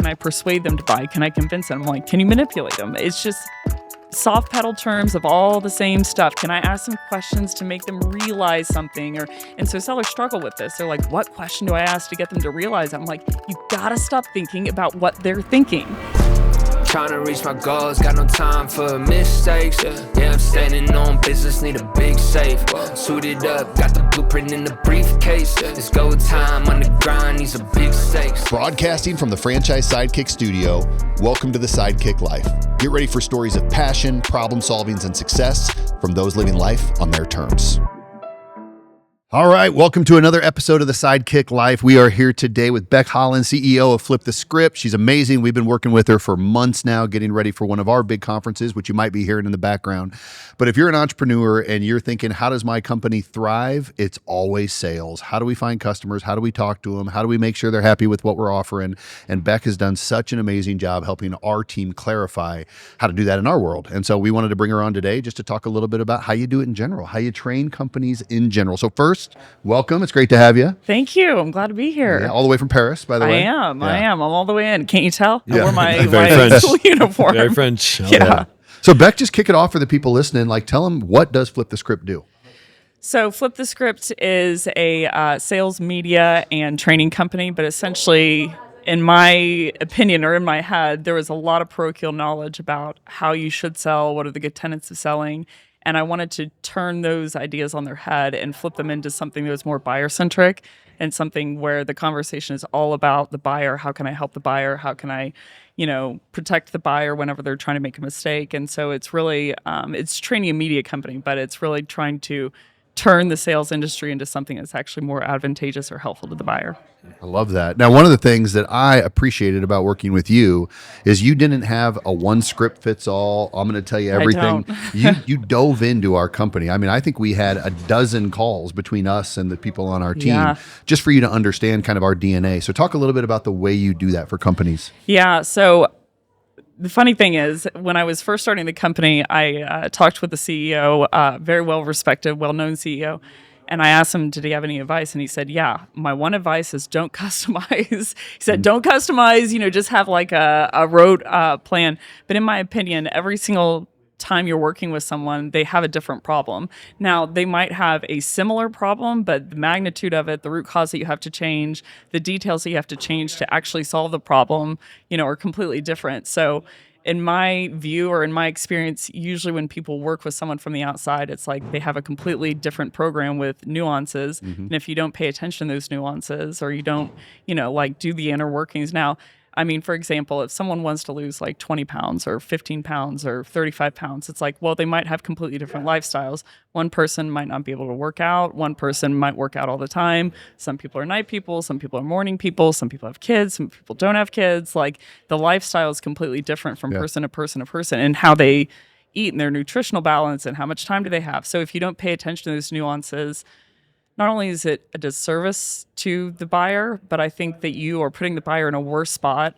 Can I persuade them to buy? Can I convince them? I'm like, can you manipulate them? It's just soft pedal terms of all the same stuff. Can I ask them questions to make them realize something? And so sellers struggle with this. They're like, what question do I ask to get them to realize? I'm like, you gotta stop thinking about what they're thinking. Trying to reach my goals, got no time for mistakes. Yeah, I'm standing on business, need a big safe. Suited up, got the blueprint in the briefcase. It's go time on the grind, these are big stakes. Broadcasting from the Franchise Sidekick studio, welcome to the Sidekick Life. Get ready for stories of passion, problem solvings, and success from those living life on their terms. All right, welcome to another episode of the Sidekick Life. We are here today with Becc Holland, CEO of Flip the Script. She's amazing. We've been working with her for months now, getting ready for one of our big conferences, which you might be hearing in the background. But if you're an entrepreneur and you're thinking, how does my company thrive? It's always sales. How do we find customers? How do we talk to them? How do we make sure they're happy with what we're offering? And Becc has done such an amazing job helping our team clarify how to do that in our world. And so we wanted to bring her on today just to talk a little bit about how you do it in general, how you train companies in general. So first, welcome. It's great to have you. Thank you. I'm glad to be here. Yeah, all the way from Paris, by the way. I am. I'm all the way in. Can't you tell? I wore my French. school uniform. Very French. Yeah. So Becc, just kick it off for the people listening. Like, tell them, what does Flip the Script do? So Flip the Script is a sales, media, and training company, but essentially, in my opinion or in my head, there was a lot of parochial knowledge about how you should sell, what are the good tenets of selling, and I wanted to turn those ideas on their head and flip them into something that was more buyer-centric and something where the conversation is all about the buyer. How can I help the buyer? How can I, protect the buyer whenever they're trying to make a mistake? And so it's really, it's training a media company, but it's really trying to turn the sales industry into something that's actually more advantageous or helpful to the buyer. I love that. Now, one of the things that I appreciated about working with you is you didn't have a one script fits all. I'm going to tell you everything. You dove into our company. I mean, I think we had a dozen calls between us and the people on our team just for you to understand kind of our DNA. So talk a little bit about the way you do that for companies. Yeah. So the funny thing is, when I was first starting the company, I talked with the CEO, very well-respected, well-known CEO, and I asked him, did he have any advice? And he said, yeah, my one advice is don't customize. He said, don't customize, just have like a road plan. But in my opinion, every single time you're working with someone, they have a different problem. Now, they might have a similar problem, but the magnitude of it, the root cause that you have to change, the details that you have to change to actually solve the problem, are completely different. So in my view or in my experience, usually when people work with someone from the outside, it's like they have a completely different program with nuances. Mm-hmm. And if you don't pay attention to those nuances or you don't, do the inner workings. Now, I mean, for example, if someone wants to lose like 20 pounds or 15 pounds or 35 pounds, it's like, well, they might have completely different lifestyles. One person might not be able to work out. One person might work out all the time. Some people are night people. Some people are morning people. Some people have kids. Some people don't have kids. Like the lifestyle is completely different from person to person to person, and how they eat and their nutritional balance and how much time do they have. So if you don't pay attention to those nuances, not only is it a disservice to the buyer, but I think that you are putting the buyer in a worse spot,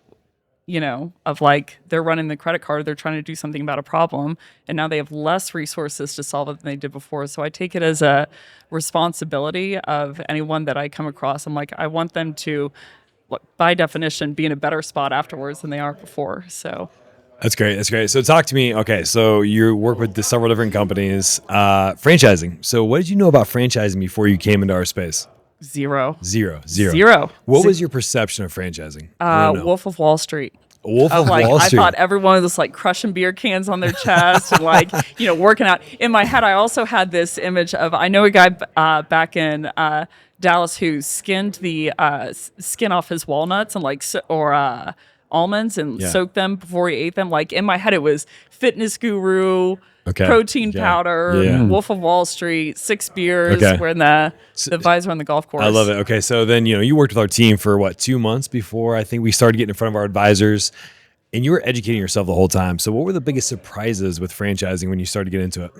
of like they're running the credit card, they're trying to do something about a problem, and now they have less resources to solve it than they did before. So I take it as a responsibility of anyone that I come across. I'm like, I want them to, by definition, be in a better spot afterwards than they are before. So. That's great. So talk to me. Okay, so you work with several different companies. Franchising. So what did you know about franchising before you came into our space? Zero. What was your perception of franchising? Wolf of Wall Street. Wolf of Wall Street. I thought everyone was like crushing beer cans on their chest and like, working out. In my head, I also had this image of, I know a guy back in Dallas who skinned the skin off his walnuts and almonds and soaked them before he ate them. Like in my head, it was fitness guru, protein powder, Wolf of Wall Street, 6 beers, wearing the visor on the golf course. I love it. Okay, so then you worked with our team for 2 months before I think we started getting in front of our advisors, and you were educating yourself the whole time. So what were the biggest surprises with franchising when you started to get into it?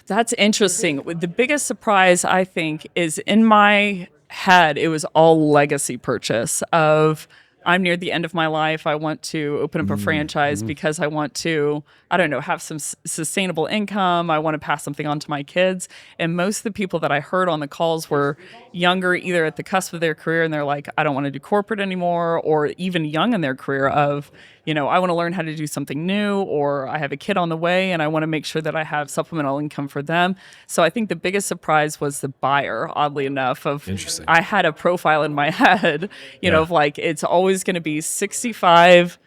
That's interesting. The biggest surprise, I think, is in my head, it was all legacy purchase of I'm near the end of my life. I want to open up a franchise because I want to, I don't know, have some sustainable income. I want to pass something on to my kids. And most of the people that I heard on the calls were younger, either at the cusp of their career and they're like, I don't want to do corporate anymore, or even young in their career of, I want to learn how to do something new, or I have a kid on the way and I want to make sure that I have supplemental income for them. So I think the biggest surprise was the buyer, oddly enough, of Interesting. I had a profile in my head, of like, it's always going to be 65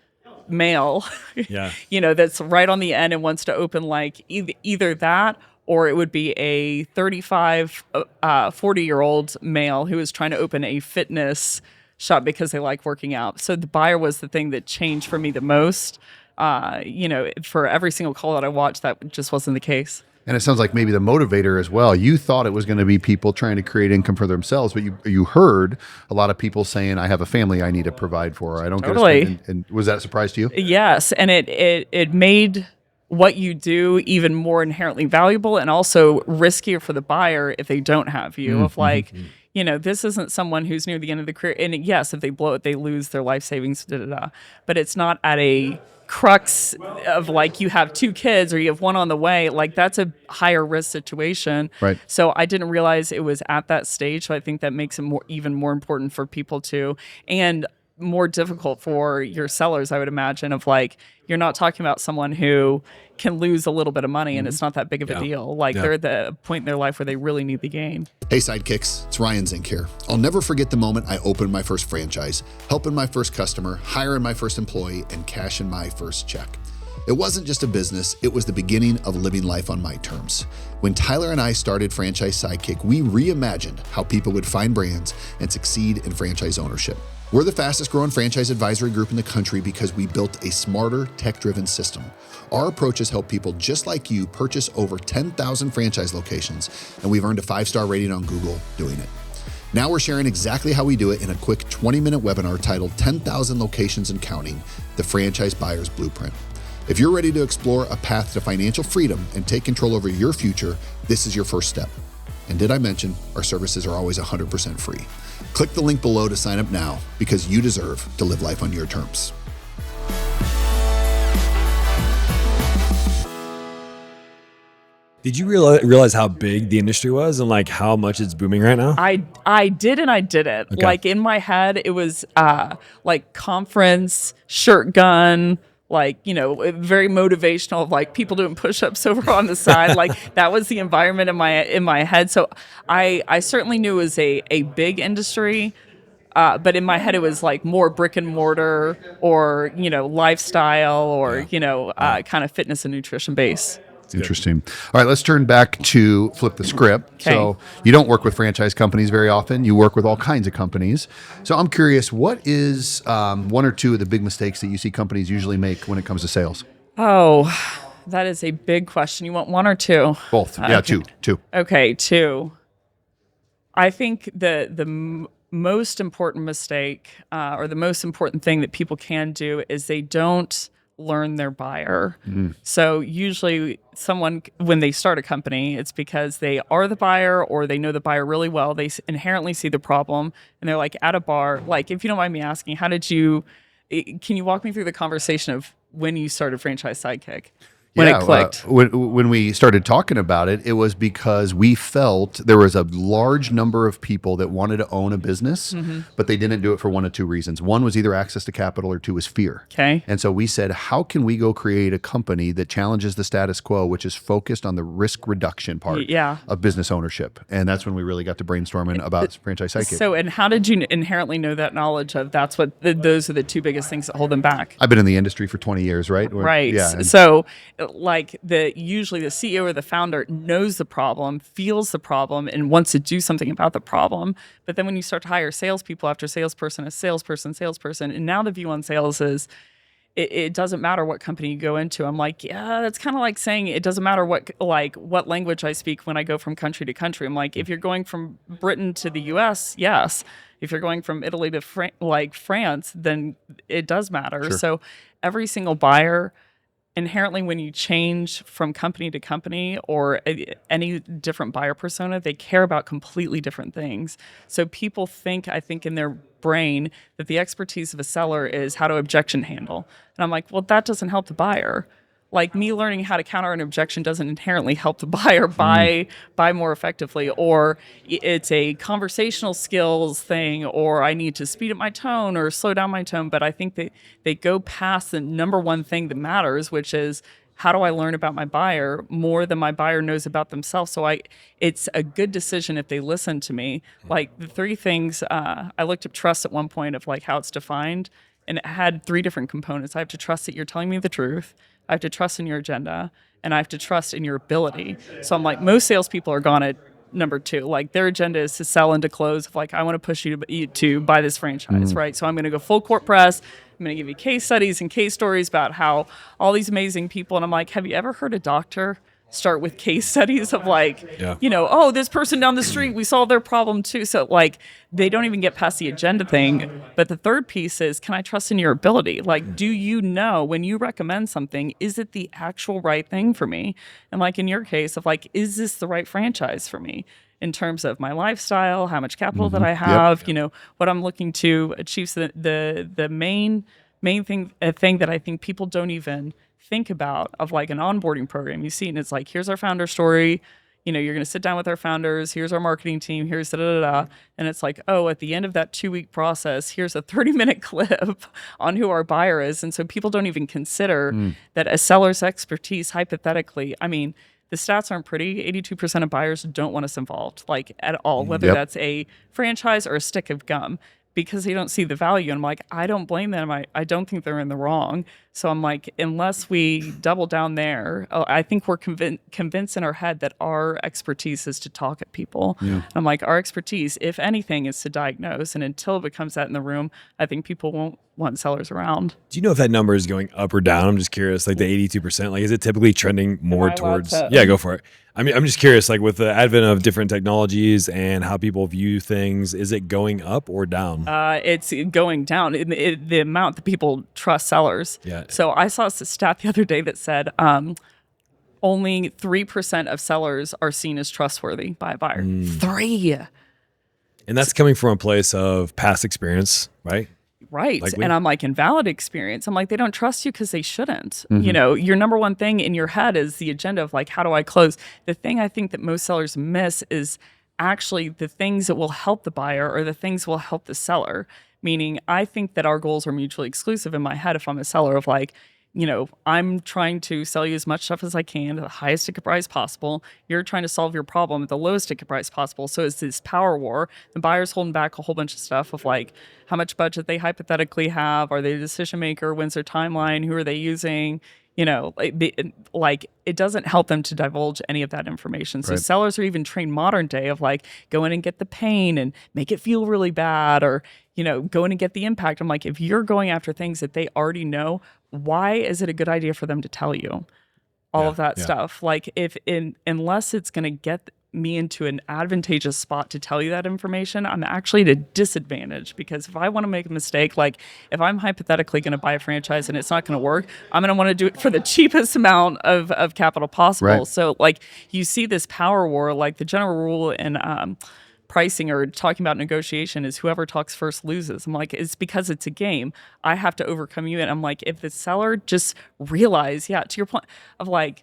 male, Yeah. that's right on the end and wants to open like either that, or it would be a 35, 40-year-old male who is trying to open a fitness shop because they like working out. So the buyer was the thing that changed for me the most. For every single call that I watched, that just wasn't the case. And it sounds like maybe the motivator as well. You thought it was going to be people trying to create income for themselves, but you heard a lot of people saying, I have a family I need to provide for. I don't Totally. get a spend. And was that a surprise to you? Yes, and it made what you do even more inherently valuable and also riskier for the buyer if they don't have you. Of like, this isn't someone who's near the end of the career. And yes, if they blow it, they lose their life savings, But it's not at a crux of like you have 2 kids or you have one on the way. Like that's a higher risk situation. Right. So I didn't realize it was at that stage. So I think that makes it even more important for people to, and more difficult for your sellers, I would imagine, of like, you're not talking about someone who can lose a little bit of money and it's not that big of a deal. Like they're at the point in their life where they really need the gain. Hey Sidekicks, it's Ryan Zink here. I'll never forget the moment I opened my first franchise, helping my first customer, hiring my first employee, and cashing my first check. It wasn't just a business, it was the beginning of living life on my terms. When Tyler and I started Franchise Sidekick, we reimagined how people would find brands and succeed in franchise ownership. We're the fastest growing franchise advisory group in the country because we built a smarter, tech-driven system. Our approach has helped people just like you purchase over 10,000 franchise locations, and we've earned a 5-star rating on Google doing it. Now we're sharing exactly how we do it in a quick 20-minute webinar titled 10,000 Locations and Counting, the Franchise Buyer's Blueprint. If you're ready to explore a path to financial freedom and take control over your future, this is your first step. And did I mention our services are always 100% free? Click the link below to sign up now because you deserve to live life on your terms. Did you realize how big the industry was and like how much it's booming right now? I did and I didn't. Okay. Like in my head, it was like conference, shirt gun, like, very motivational, like people doing push-ups over on the side. Like that was the environment in my head. So I certainly knew it was a big industry. But in my head, it was like more brick and mortar or, lifestyle or, kind of fitness and nutrition base. Interesting. All right, let's turn back to flip the script. Okay. So you don't work with franchise companies very often. You work with all kinds of companies. So I'm curious, what is 1 or 2 of the big mistakes that you see companies usually make when it comes to sales? Oh, that is a big question. You want 1 or 2? Both. Yeah, Okay. two. Okay, 2. I think the most important mistake or the most important thing that people can do is they don't learn their buyer. So usually someone, when they start a company, it's because they are the buyer or they know the buyer really well. They inherently see the problem and they're like at a bar. Like, if you don't mind me asking, can you walk me through the conversation of when you started Franchise Sidekick? When it clicked. When we started talking about it, it was because we felt there was a large number of people that wanted to own a business, but they didn't do it for 1 of 2 reasons. One was either access to capital or 2 was fear. Okay. And so we said, how can we go create a company that challenges the status quo, which is focused on the risk reduction part of business ownership? And that's when we really got to brainstorming about Franchise Sidekick. So, and how did you inherently know that knowledge of those are the 2 biggest things that hold them back? I've been in the industry for 20 years, right? Right. Yeah. And So like usually the CEO or the founder knows the problem, feels the problem, and wants to do something about the problem. But then when you start to hire salespeople after salesperson, and now the view on sales is it doesn't matter what company you go into. I'm like, yeah, that's kind of like saying it doesn't matter what language I speak when I go from country to country. I'm like, if you're going from Britain to the US, yes. If you're going from Italy to France, then it does matter. Sure. So every single buyer, inherently, when you change from company to company or any different buyer persona, they care about completely different things. So people think, I think, in their brain that the expertise of a seller is how to objection handle. And I'm like, well, that doesn't help the buyer. Like me learning how to counter an objection doesn't inherently help the buyer buy more effectively, or it's a conversational skills thing, or I need to speed up my tone or slow down my tone. But I think they go past the number one thing that matters, which is how do I learn about my buyer more than my buyer knows about themselves? So it's a good decision if they listen to me. Like the three things, I looked up trust at one point of like how it's defined, and it had three different components. I have to trust that you're telling me the truth. I have to trust in your agenda, and I have to trust in your ability. So I'm like, most salespeople are gone at number two. Like their agenda is to sell and to close. Of like, I want to push you to buy this franchise, right? So I'm going to go full court press. I'm going to give you case studies and case stories about how all these amazing people. And I'm like, have you ever heard a doctor start with case studies of like, oh, this person down the street, we solved their problem too. So like they don't even get past the agenda thing. But the third piece is, can I trust in your ability? Like, do you know when you recommend something, is it the actual right thing for me? And like in your case of like, is this the right franchise for me in terms of my lifestyle, how much capital that I have, what I'm looking to achieve? So the main thing that I think people don't even think about of like an onboarding program. You see it and it's like, here's our founder story. You're going to sit down with our founders. Here's our marketing team. Here's da-da-da-da. And it's like, oh, at the end of that 2-week process, here's a 30-minute clip on who our buyer is. And so people don't even consider that a seller's expertise, hypothetically, I mean, the stats aren't pretty. 82% of buyers don't want us involved, like at all, whether that's a franchise or a stick of gum, because they don't see the value. And I'm like, I don't blame them. I don't think they're in the wrong. So I'm like, unless we double down there, I think we're convinced in our head that our expertise is to talk at people. I'm like, our expertise, if anything, is to diagnose. And until it becomes that in the room, I think people won't want sellers around. Do you know if that number is going up or down? I'm just curious, like the 82%, like is it typically trending more towards, yeah, go for it. I mean, I'm just curious, like with the advent of different technologies and how people view things, is it going up or down? It's going down. The amount that people trust sellers. Yeah. So I saw a stat the other day that said only 3% of sellers are seen as trustworthy by a buyer. 3. And that's coming from a place of past experience, right? Right. And I'm like, invalid experience. I'm like, they don't trust you because they shouldn't. Your number one thing in your head is the agenda of like, how do I close? The thing I think that most sellers miss is actually the things that will help the buyer or the things will help the seller. Meaning, I think that our goals are mutually exclusive in my head if I'm a seller of like, I'm trying to sell you as much stuff as I can at the highest ticket price possible. You're trying to solve your problem at the lowest ticket price possible. So it's this power war. The buyer's holding back a whole bunch of stuff of like how much budget they hypothetically have. Are they the decision maker? When's their timeline? Who are they using? It doesn't help them to divulge any of that information. So sellers are even trained modern day of like, go in and get the pain and make it feel really bad, or, go in and get the impact. I'm like, if you're going after things that they already know, why is it a good idea for them to tell you all of that stuff? Like unless it's going to get me into an advantageous spot to tell you that information, I'm actually at a disadvantage, because if I want to make a mistake, like if I'm hypothetically going to buy a franchise and it's not going to work, I'm going to want to do it for the cheapest amount of capital possible. Right. So like you see this power war, like the general rule in pricing or talking about negotiation is whoever talks first loses. I'm like, it's because it's a game. I have to overcome you. And I'm like, if the seller just realize, to your point of like,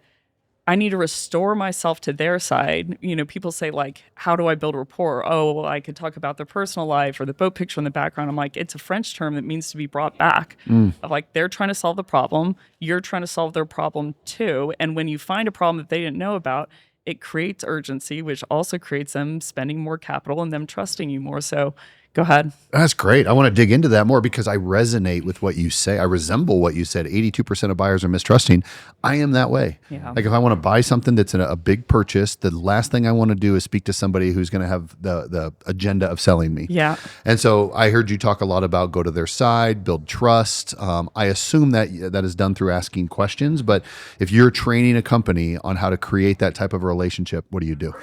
I need to restore myself to their side. People say like, how do I build rapport? Oh, well, I could talk about their personal life or the boat picture in the background. I'm like, it's a French term that means to be brought back. Of like, they're trying to solve the problem. You're trying to solve their problem too. And when you find a problem that they didn't know about, it creates urgency, which also creates them spending more capital and them trusting you more. So go ahead. That's great. I want to dig into that more because I resonate with what you say. I resemble what you said. 82% of buyers are mistrusting. I am that way. Yeah. Like if I want to buy something that's a big purchase, the last thing I want to do is speak to somebody who's going to have the agenda of selling me. Yeah. And so I heard you talk a lot about go to their side, build trust. I assume that is done through asking questions, but if you're training a company on how to create that type of a relationship, what do you do?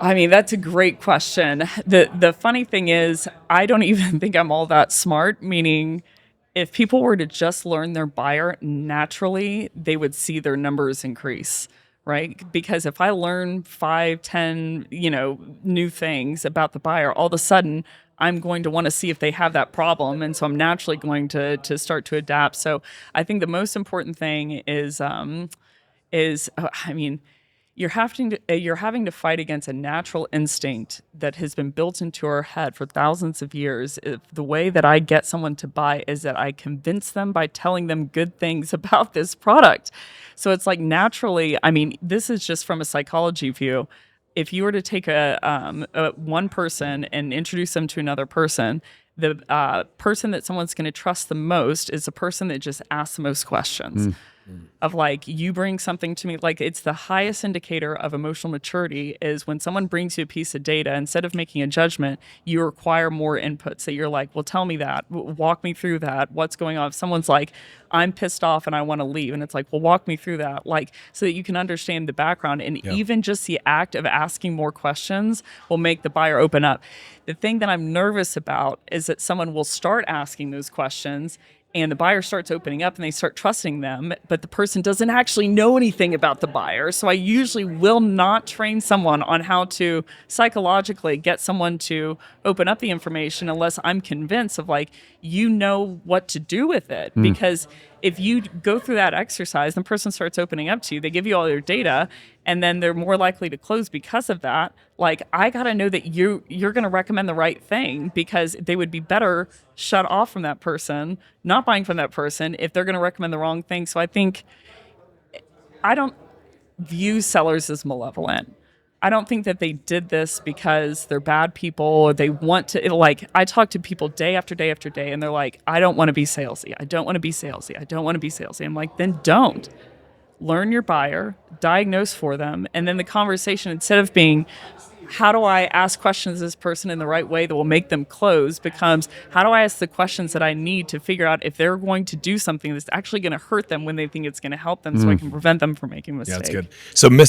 I mean, that's a great question. The funny thing is, I don't even think I'm all that smart, meaning if people were to just learn their buyer naturally, they would see their numbers increase, right? Because if I learn 5, 10, new things about the buyer, all of a sudden I'm going to want to see if they have that problem. And so I'm naturally going to start to adapt. So I think the most important thing is you're having to fight against a natural instinct that has been built into our head for thousands of years. If the way that I get someone to buy is that I convince them by telling them good things about this product. So it's like naturally, this is just from a psychology view. If you were to take a one person and introduce them to another person, the person that someone's going to trust the most is the person that just asks the most questions. Of like, you bring something to me, like it's the highest indicator of emotional maturity is when someone brings you a piece of data, instead of making a judgment, you require more input. So you're like, well, tell me that, walk me through that. What's going on? If someone's like, I'm pissed off and I want to leave. And it's like, well, walk me through that. Like, so that you can understand the background. And even just the act of asking more questions will make the buyer open up. The thing that I'm nervous about is that someone will start asking those questions and the buyer starts opening up and they start trusting them, but the person doesn't actually know anything about the buyer. So I usually will not train someone on how to psychologically get someone to open up the information unless I'm convinced of like, you know what to do with it. Because if you go through that exercise, the person starts opening up to you, they give you all their data, and then they're more likely to close because of that. Like, I got to know that you're going to recommend the right thing, because they would be better shut off from that person, not buying from that person, if they're going to recommend the wrong thing. So I don't view sellers as malevolent. I don't think that they did this because they're bad people or they want to, like, I talk to people day after day after day and they're like, I don't want to be salesy. I don't want to be salesy. I don't want to be salesy. I'm like, then don't. Learn your buyer, diagnose for them, and then the conversation, instead of being, how do I ask questions to this person in the right way that will make them close, becomes, how do I ask the questions that I need to figure out if they're going to do something that's actually going to hurt them when they think it's going to help them, so I can prevent them from making a mistake. Yeah, that's good. So there's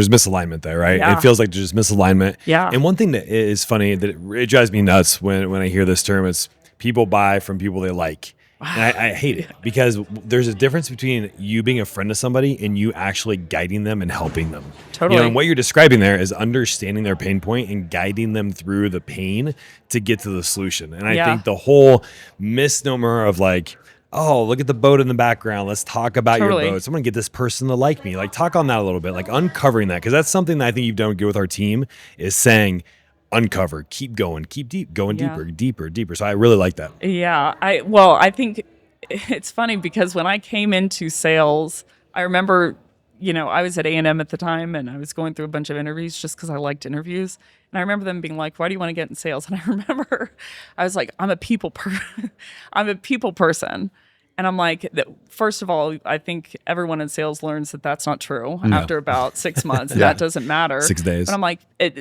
misalignment there, right? Yeah. It feels like there's just misalignment. Yeah. And one thing that is funny, that it drives me nuts when I hear this term, is people buy from people they like. And I hate it, because there's a difference between you being a friend to somebody and you actually guiding them and helping them. Totally. And what you're describing there is understanding their pain point and guiding them through the pain to get to the solution. And I think the whole misnomer of like, oh, look at the boat in the background, let's talk about your boat, I'm gonna get this person to like me. Like, talk on that a little bit, like uncovering that, because that's something that I think you've done good with our team, is saying, uncover, keep going, keep going deeper. So I really like that. Yeah. I think it's funny because when I came into sales, I remember, I was at A&M at the time and I was going through a bunch of interviews just because I liked interviews. And I remember them being like, why do you want to get in sales? And I remember I was like, I'm a people person. And I'm like, first of all, I think everyone in sales learns that that's not true after about 6 months. That doesn't matter. 6 days. But I'm like,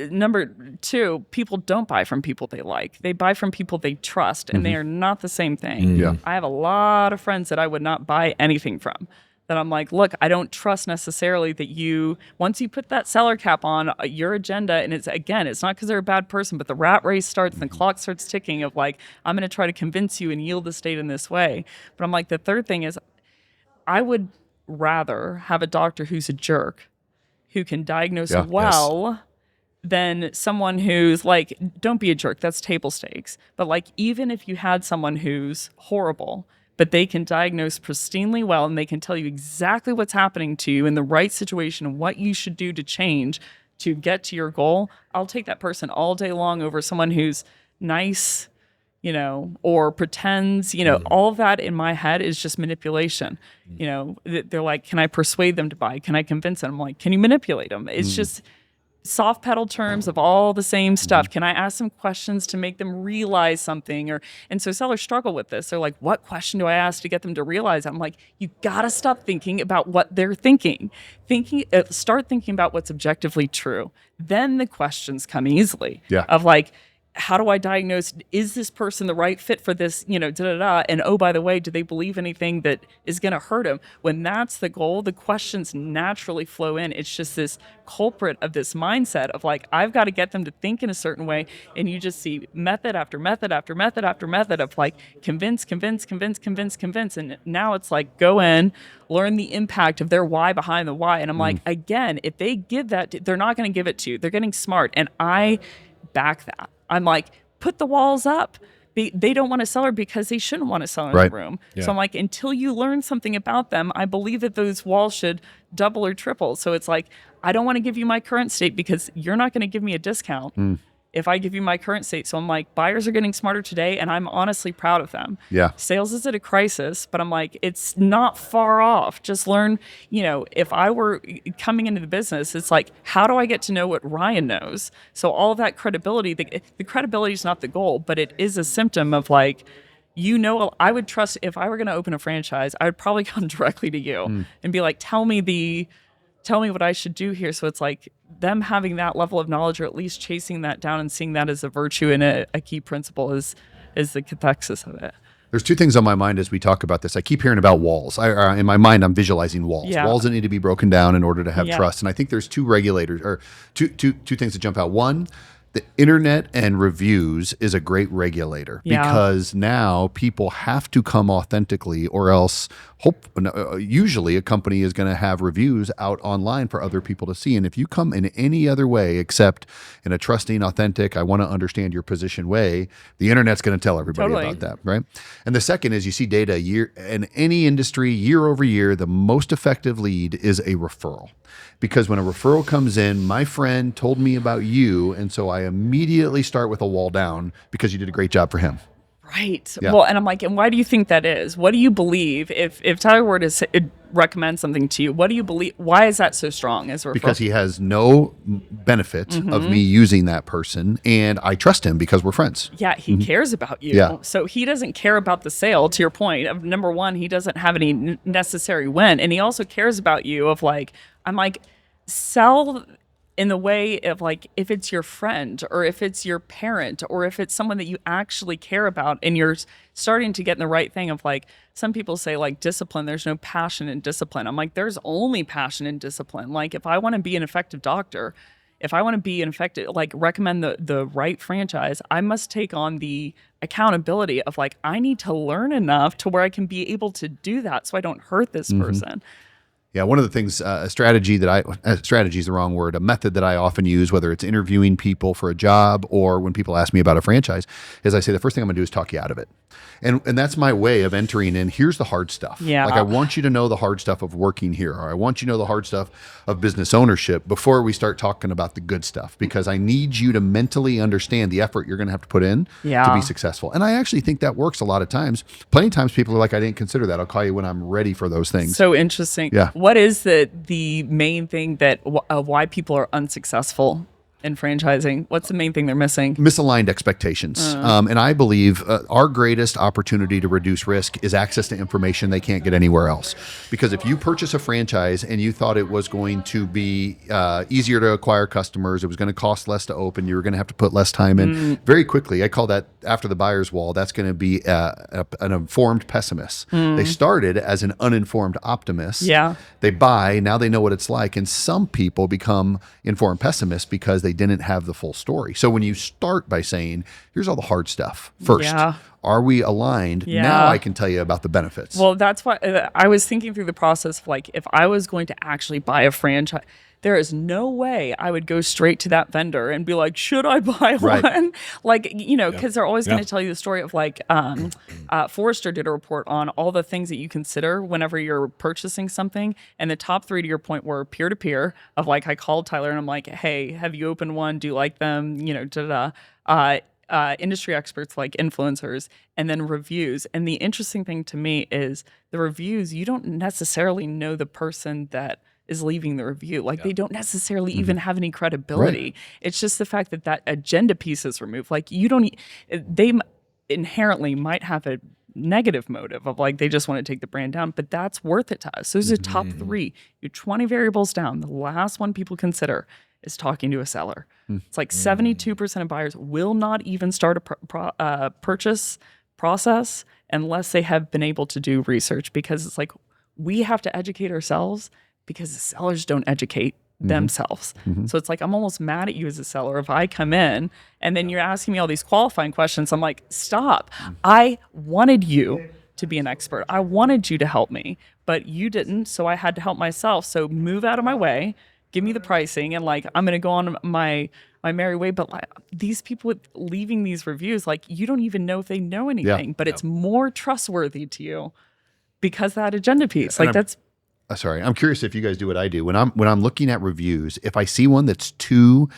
number two, people don't buy from people they like. They buy from people they trust, and they are not the same thing. Yeah. I have a lot of friends that I would not buy anything from. That I'm like, look, I don't trust necessarily that once you put that seller cap on your agenda, and it's not because they're a bad person, but the rat race starts and the clock starts ticking of like, I'm going to try to convince you and yield the state in this way. But I'm like, the third thing is, I would rather have a doctor who's a jerk, who can diagnose than someone who's like, don't be a jerk, that's table stakes. But like, even if you had someone who's horrible, but they can diagnose pristinely well and they can tell you exactly what's happening to you in the right situation and what you should do to change to get to your goal, I'll take that person all day long over someone who's nice, or pretends, all of that in my head is just manipulation. They're like, can I persuade them to buy? Can I convince them? I'm like, can you manipulate them? It's just soft pedal terms of all the same stuff. Can I ask them questions to make them realize something? And so sellers struggle with this. They're like, what question do I ask to get them to realize? I'm like, you gotta stop thinking about what they're thinking. Start thinking about what's objectively true. Then the questions come easily. Of like, how do I diagnose, is this person the right fit for this, and oh, by the way, do they believe anything that is going to hurt them? When that's the goal, the questions naturally flow in. It's just this culprit of this mindset of like, I've got to get them to think in a certain way. And you just see method after method after method after method of like, convince. And now it's like, go in, learn the impact of their why behind the why. And I'm like, again, if they give that, they're not going to give it to you. They're getting smart. And I back that. I'm like, put the walls up. They don't want a seller because they shouldn't want a seller in Right. the room. Yeah. So I'm like, until you learn something about them, I believe that those walls should double or triple. So it's like, I don't want to give you my current state because you're not going to give me a discount if I give you my current state. So I'm like, buyers are getting smarter today, and I'm honestly proud of them. Yeah. Sales is at a crisis, but I'm like, it's not far off. Just learn, if I were coming into the business, it's like, how do I get to know what Ryan knows? So all of that credibility, the credibility is not the goal, but it is a symptom of like, I would trust if I were going to open a franchise, I would probably come directly to you and be like, tell me what I should do here. So it's like them having that level of knowledge, or at least chasing that down and seeing that as a virtue and a key principle is the cathexis of it. There's two things on my mind as we talk about this. I keep hearing about walls. In my mind, I'm visualizing walls. Yeah. Walls that need to be broken down in order to have Yeah. trust. And I think there's two regulators, or two things that jump out. One, the internet and reviews is a great regulator Yeah. because now people have to come authentically, or else usually a company is going to have reviews out online for other people to see. And if you come in any other way except in a trusting, authentic, I want to understand your position way, the internet's going to tell everybody Totally. about that, right? And the second is you see data in any industry year over year, the most effective lead is a referral. Because when a referral comes in, my friend told me about you, and so I immediately start with a wall down because you did a great job for him. Right. Yeah. Well, and I'm like, and why do you think that is? What do you believe? If Tyler were to recommend something to you, what do you believe? Why is that so strong as a referral? Because he has no benefit of me using that person, and I trust him because we're friends. Yeah, he cares about you. Yeah. So he doesn't care about the sale, to your point of number one, he doesn't have any necessary win. And he also cares about you of like, I'm like, sell in the way of like, if it's your friend or if it's your parent or if it's someone that you actually care about and you're starting to get in the right thing of like, some people say like discipline, there's no passion in discipline. I'm like, there's only passion in discipline. Like if I want to be an effective doctor, if I want to be an effective, like recommend the right franchise, I must take on the accountability of like, I need to learn enough to where I can be able to do that so I don't hurt this person. Yeah, one of the things, strategy is the wrong word, a method that I often use, whether it's interviewing people for a job or when people ask me about a franchise, is I say the first thing I'm going to do is talk you out of it. And that's my way of entering in. Here's the hard stuff. Yeah. Like I want you to know the hard stuff of working here, or I want you to know the hard stuff of business ownership before we start talking about the good stuff, because I need you to mentally understand the effort you're going to have to put in to be successful. And I actually think that works a lot of times. Plenty of times people are like, I didn't consider that. I'll call you when I'm ready for those things. So interesting. Yeah. What is the main thing that why people are unsuccessful in franchising? What's the main thing they're missing? Misaligned expectations. And I believe our greatest opportunity to reduce risk is access to information they can't get anywhere else. Because if you purchase a franchise and you thought it was going to be easier to acquire customers, it was going to cost less to open, you were going to have to put less time in, very quickly, I call that after the buyer's wall, that's going to be an informed pessimist. They started as an uninformed optimist. Yeah. They buy, now they know what it's like. And some people become informed pessimists because they didn't have the full story. So when you start by saying, here's all the hard stuff first, Yeah. are we aligned? Yeah. Now I can tell you about the benefits. Well, that's why I was thinking through the process of like, if I was going to actually buy a franchise, there is no way I would go straight to that vendor and be like, should I buy Right. one? Like, because they're always going Yeah. to tell you the story of like, Forrester did a report on all the things that you consider whenever you're purchasing something. And the top three, to your point, were peer-to-peer of like, I called Tyler and I'm like, hey, have you opened one? Do you like them? Industry experts like influencers, and then reviews. And the interesting thing to me is the reviews, you don't necessarily know the person that is leaving the review. Like they don't necessarily even have any credibility. Right. It's just the fact that agenda piece is removed. Like they inherently might have a negative motive of like, they just want to take the brand down, but that's worth it to us. Those are the top three. You're 20 variables down. The last one people consider is talking to a seller. It's like 72% of buyers will not even start a purchase process unless they have been able to do research, because it's like, we have to educate ourselves because the sellers don't educate themselves. So it's like, I'm almost mad at you as a seller if I come in and then you're asking me all these qualifying questions. I'm like, stop. I wanted you to be an expert. I wanted you to help me, but you didn't. So I had to help myself. So move out of my way. Give me the pricing, and like, I'm going to go on my my merry way. But like these people leaving these reviews, like you don't even know if they know anything, but it's more trustworthy to you because that agenda piece. Like that's. Sorry, I'm curious if you guys do what I do. When I'm looking at reviews, if I see one that's too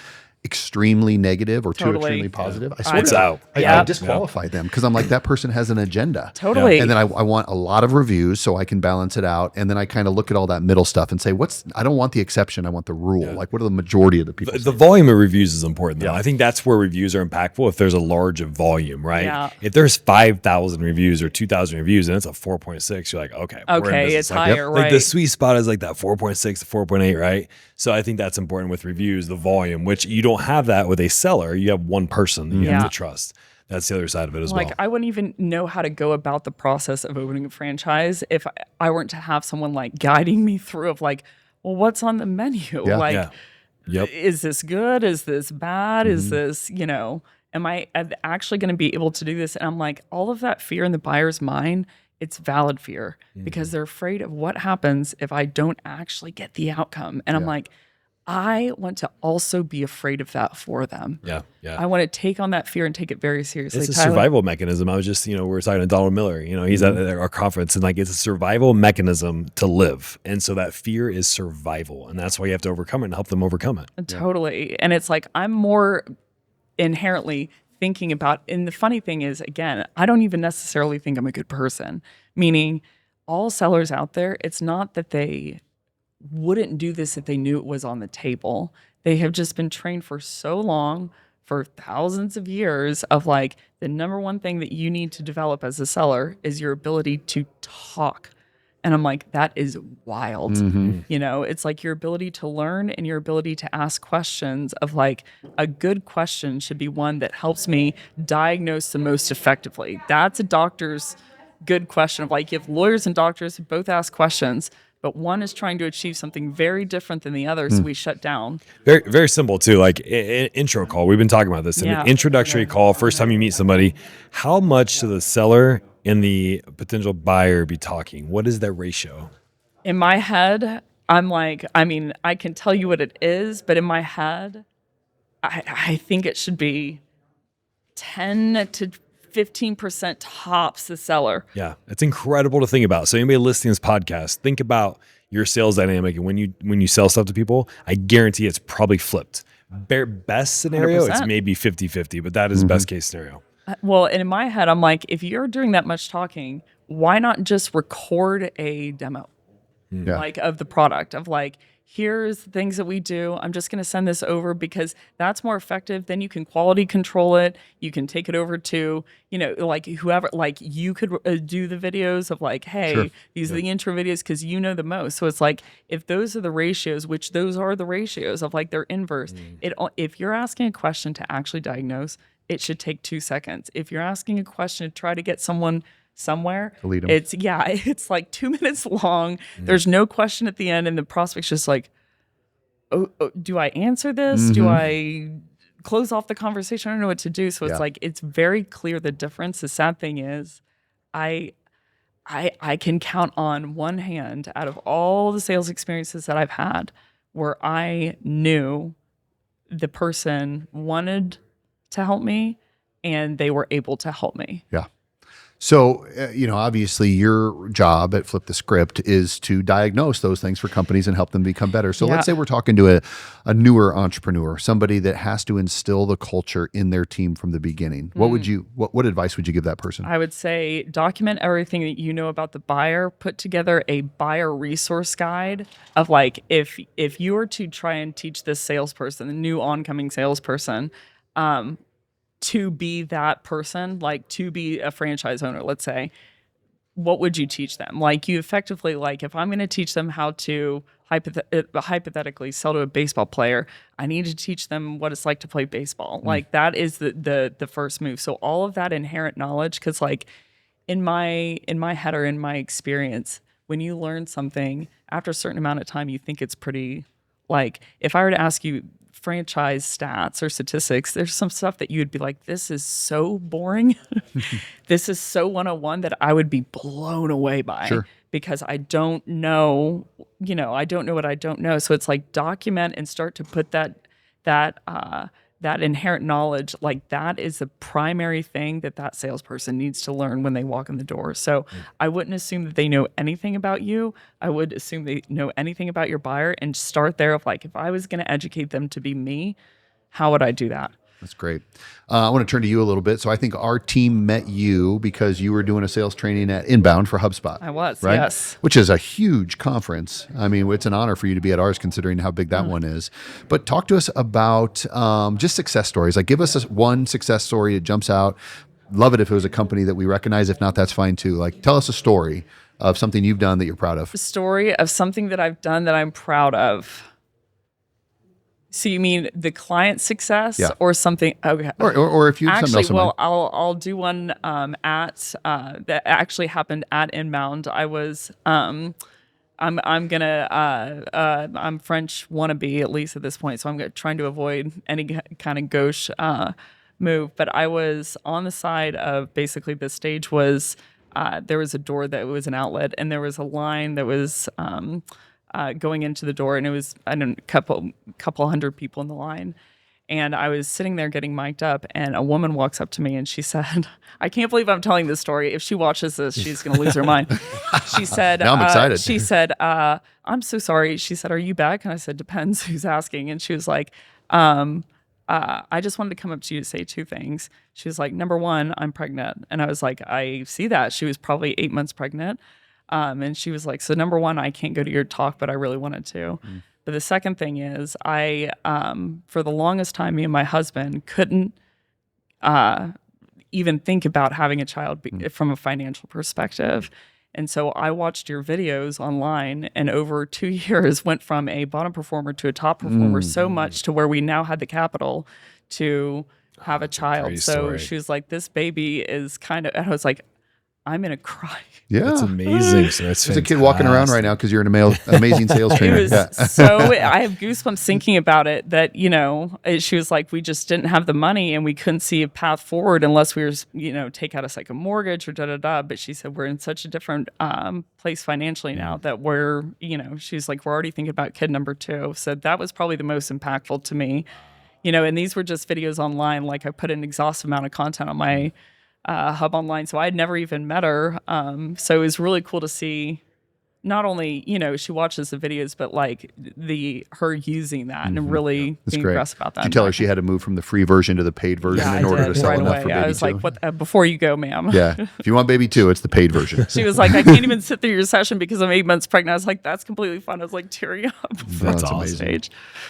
extremely negative or too extremely positive, I disqualify them because I'm like, that person has an agenda. Totally. And then I want a lot of reviews so I can balance it out. And then I kind of look at all that middle stuff and say, I don't want the exception. I want the rule. Like, what are the majority of the people? The volume of reviews is important though. I think that's where reviews are impactful. If there's a large volume, right? Yeah. If there's 5,000 reviews or 2,000 reviews and it's a 4.6, you're like, okay, it's higher, right? Like the sweet spot is like that 4.6 to 4.8, right? So I think that's important with reviews, the volume, which you don't have that with a seller. You have one person that you have to trust. That's the other side of it as well. Like I wouldn't even know how to go about the process of opening a franchise if I weren't to have someone like guiding me through of like, well, what's on the menu? Like, is this good? Is this bad? Is this, am I actually going to be able to do this? And I'm like, all of that fear in the buyer's mind, it's valid fear because they're afraid of what happens if I don't actually get the outcome. And I'm like, I want to also be afraid of that for them. Yeah. I want to take on that fear and take it very seriously. It's a survival mechanism. I was just, we were talking to Donald Miller, he's at our conference and like, it's a survival mechanism to live. And so that fear is survival. And that's why you have to overcome it and help them overcome it. Totally. And it's like, I'm more inherently thinking about, and the funny thing is, again, I don't even necessarily think I'm a good person, meaning all sellers out there, it's not that they wouldn't do this if they knew it was on the table. They have just been trained for so long, for thousands of years of like, the number one thing that you need to develop as a seller is your ability to talk. And I'm like, that is wild. It's like your ability to learn and your ability to ask questions of like, a good question should be one that helps me diagnose the most effectively. That's a doctor's good question of like, if lawyers and doctors both ask questions, but one is trying to achieve something very different than the other, so we shut down. Very, very simple too. Like intro call. We've been talking about this. In an introductory call, first time you meet somebody, how much to the seller and the potential buyer be talking? What is that ratio? In my head, I'm like, I can tell you what it is, but in my head, I think it should be 10 to 15% tops the seller. Yeah, it's incredible to think about. So anybody listening to this podcast, think about your sales dynamic, and when you sell stuff to people, I guarantee it's probably flipped. Best scenario, 100%. It's maybe 50-50, but that is best case scenario. Well, and in my head, I'm like, if you're doing that much talking, why not just record a demo like of the product of like, here's the things that we do. I'm just going to send this over because that's more effective. Then you can quality control it. You can take it over to, like whoever, like you could do the videos of like, hey, these are the intro videos because you know the most. So it's like, if those are the ratios, which those are the ratios of like their inverse, if you're asking a question to actually diagnose, it should take 2 seconds. If you're asking a question to try to get someone somewhere, it's like 2 minutes long. There's no question at the end, and the prospect's just like, oh, do I answer this? Do I close off the conversation? I don't know what to do. So it's like, it's very clear the difference. The sad thing is, I can count on one hand out of all the sales experiences that I've had where I knew the person wanted to help me and they were able to help me. Yeah. So, obviously your job at Flip the Script is to diagnose those things for companies and help them become better. So let's say we're talking to a newer entrepreneur, somebody that has to instill the culture in their team from the beginning. What advice would you give that person? I would say document everything that you know about the buyer, put together a buyer resource guide of like, if you were to try and teach this salesperson, the new oncoming salesperson, to be that person, like to be a franchise owner, let's say, what would you teach them? Like you effectively, like if I'm going to teach them how to hypothetically sell to a baseball player, I need to teach them what it's like to play baseball. Like that is the first move. So all of that inherent knowledge, because like in my head or in my experience, when you learn something after a certain amount of time, you think it's pretty, like if I were to ask you franchise stats or statistics, there's some stuff that you would be like, this is so boring. This is so 101 that I would be blown away by because I don't know, I don't know what I don't know. So it's like document and start to put that that inherent knowledge, like that is the primary thing that salesperson needs to learn when they walk in the door. So I wouldn't assume that they know anything about you. I would assume they know anything about your buyer, and start there of like, if I was going to educate them to be me, how would I do that? That's great. I want to turn to you a little bit. So I think our team met you because you were doing a sales training at Inbound for HubSpot. I was, right? Yes. Which is a huge conference. I mean, it's an honor for you to be at ours considering how big that one is. But talk to us about just success stories. Like give us one success story that jumps out. Love it if it was a company that we recognize. If not, that's fine too. Like tell us a story of something you've done that you're proud of. A story of something that I've done that I'm proud of. So you mean the client success or something? Okay. Or if you have actually, something else I'll do one that actually happened at Inbound. I was I'm French wannabe at least at this point, so I'm trying to avoid any kind of gauche move. But I was on the side of basically the stage was there was a door that was an outlet, and there was a line that was going into the door, and it was couple hundred people in the line, and I was sitting there getting mic'd up, and a woman walks up to me and she said, I can't believe I'm telling this story. If she watches this, she's going to lose her mind. She said, now I'm excited. She said, I'm so sorry. She said, are you back? And I said, depends who's asking. And she was like, I just wanted to come up to you to say two things. She was like, number one, I'm pregnant. And I was like, I see that. She was probably 8 months pregnant. And she was like, so number one, I can't go to your talk, but I really wanted to. But the second thing is I, for the longest time, me and my husband couldn't even think about having a child from a financial perspective. And so I watched your videos online, and over 2 years went from a bottom performer to a top performer so much to where we now had the capital to have a child. Great So story. she was like, this baby is kind of, and I was like, I'm going to cry. Yeah. That's amazing. So that's There's a kid walking around right now because you're an amazing sales trainer. It was so, I have goosebumps thinking about it that, she was like, we just didn't have the money and we couldn't see a path forward unless we were, take out a mortgage or da-da-da. But she said, we're in such a different place financially now that we're, she's like, we're already thinking about kid number 2. So that was probably the most impactful to me, and these were just videos online. Like I put an exhaustive amount of content on my hub online. So I'd never even met her. So it was really cool to see not only, she watches the videos, but like her using that and really being impressed about that. Did you tell her she had to move from the free version to the paid version in order to sell enough for baby 2? I was like, what, before you go, ma'am. Yeah. If you want baby 2, it's the paid version. She was like, I can't even sit through your session because I'm 8 months pregnant. I was like, that's completely fine. I was like tearing up. That's amazing.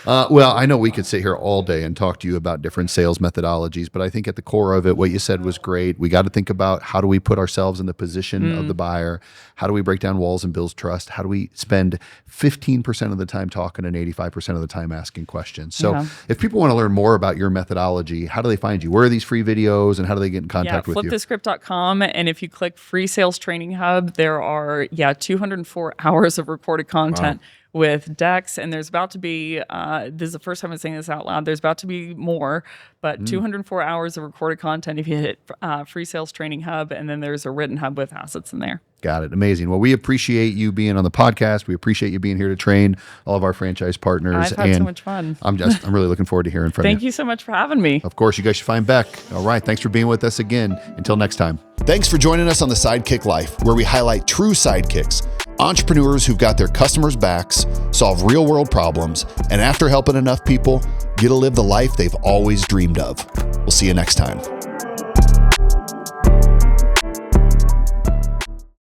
Well, I know we could sit here all day and talk to you about different sales methodologies, but I think at the core of it, what you said was great. We got to think about how do we put ourselves in the position of the buyer? How do we break down walls and build trust? How do we spend 15% of the time talking and 85% of the time asking questions? So if people want to learn more about your methodology, how do they find you? Where are these free videos and how do they get in contact with you? flipthescript.com. And if you click Free Sales Training Hub, there are 204 hours of recorded content. Wow. With decks, and there's about to be, this is the first time I'm saying this out loud, there's about to be more, but 204 hours of recorded content if you hit Free Sales Training Hub, and then there's a written hub with assets in there. Got it. Amazing. Well, we appreciate you being on the podcast. We appreciate you being here to train all of our franchise partners. I've had so much fun. I'm really looking forward to hearing from you. Thank you so much for having me. Of course, you guys should find Becc. All right. Thanks for being with us again. Until next time. Thanks for joining us on the Sidekick Life, where we highlight true sidekicks, entrepreneurs who've got their customers' backs, solve real world problems, and after helping enough people, get to live the life they've always dreamed of. We'll see you next time.